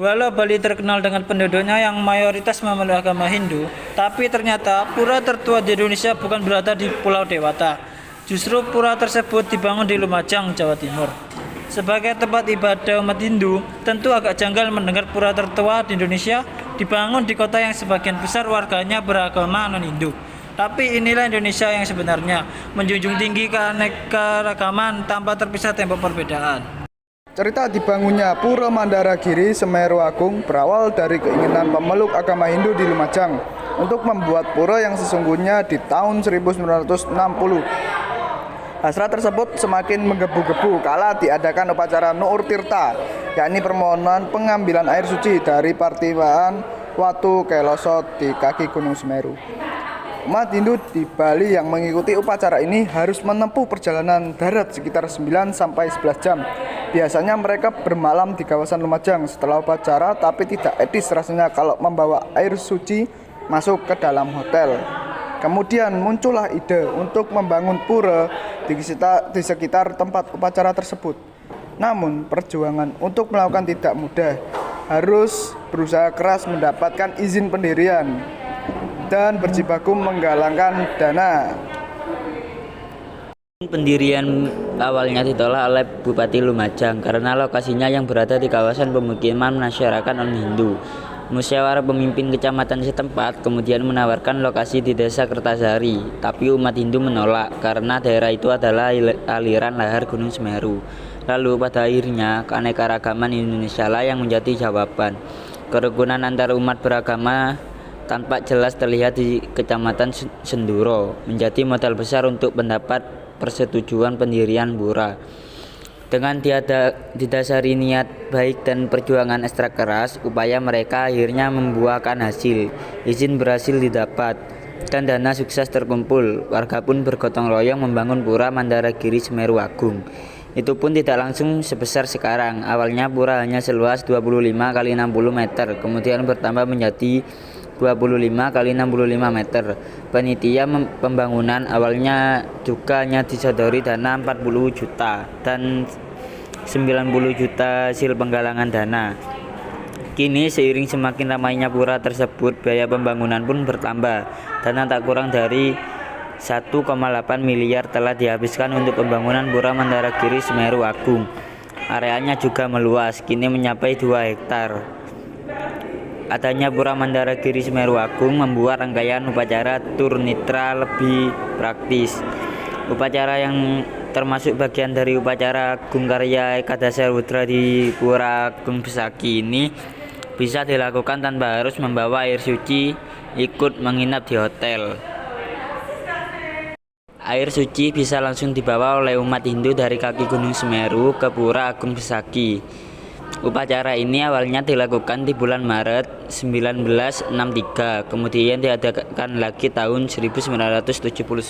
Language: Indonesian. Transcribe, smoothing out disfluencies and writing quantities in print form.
Walau Bali terkenal dengan penduduknya yang mayoritas memeluk agama Hindu, tapi ternyata pura tertua di Indonesia bukan berada di Pulau Dewata. Justru pura tersebut dibangun di Lumajang, Jawa Timur. Sebagai tempat ibadah umat Hindu, tentu agak janggal mendengar pura tertua di Indonesia dibangun di kota yang sebagian besar warganya beragama non-Hindu. Tapi inilah Indonesia yang sebenarnya, menjunjung tinggi keanekaragaman tanpa terpisah tembok perbedaan. Cerita dibangunnya Pura Mandaragiri Semeru Agung berawal dari keinginan pemeluk agama Hindu di Lumajang untuk membuat pura yang sesungguhnya di tahun 1960. Hasrat tersebut semakin menggebu-gebu kala diadakan upacara Nuur Tirta, yakni permohonan pengambilan air suci dari Partiwaan Watu Keloso di kaki Gunung Semeru. Umat Hindu di Bali yang mengikuti upacara ini harus menempuh perjalanan darat sekitar 9-11 jam. Biasanya mereka bermalam di kawasan Lumajang setelah upacara, tapi tidak etis rasanya kalau membawa air suci masuk ke dalam hotel. Kemudian muncullah ide untuk membangun pura di sekitar tempat upacara tersebut. Namun perjuangan untuk melakukan tidak mudah, harus berusaha keras mendapatkan izin pendirian dan berjibaku menggalangkan dana. Pendirian awalnya ditolak oleh Bupati Lumajang karena lokasinya yang berada di kawasan pemukiman masyarakat non-Hindu. Musyawarah pemimpin kecamatan setempat kemudian menawarkan lokasi di Desa Kertasari, tapi umat Hindu menolak karena daerah itu adalah aliran lahar Gunung Semeru. Lalu pada akhirnya keanekaragaman Indonesia lah yang menjadi jawaban. Kerukunan antar umat beragama tampak jelas terlihat di Kecamatan Senduro, menjadi modal besar untuk mendapat persetujuan pendirian pura. Dengan didasari niat baik dan perjuangan ekstra keras, upaya mereka akhirnya membuahkan hasil. Izin berhasil didapat dan dana sukses terkumpul. Warga pun bergotong royong membangun pura Mandaragiri Semeru Agung. Itu pun tidak langsung sebesar sekarang. Awalnya pura hanya seluas 25 x 60 meter, kemudian bertambah menjadi 25 x 65 meter. Panitia pembangunan awalnya juga hanya disodori dana 40 juta dan 90 juta hasil penggalangan dana. Kini seiring semakin ramainya pura tersebut, biaya pembangunan pun bertambah. Dana tak kurang dari 1,8 miliar telah dihabiskan untuk pembangunan pura Mandaragiri Semeru Agung. Areanya juga meluas, kini mencapai 2 hektar. Adanya pura Mandaragiri Semeru Agung membuat rangkaian upacara Turnitra lebih praktis. Upacara yang termasuk bagian dari upacara Agung Karya Ekadasa Rudra di Pura Agung Besaki ini bisa dilakukan tanpa harus membawa air suci ikut menginap di hotel. Air suci bisa langsung dibawa oleh umat Hindu dari kaki Gunung Semeru ke Pura Agung Besaki. Upacara ini awalnya dilakukan di bulan Maret 1963, kemudian diadakan lagi tahun 1979.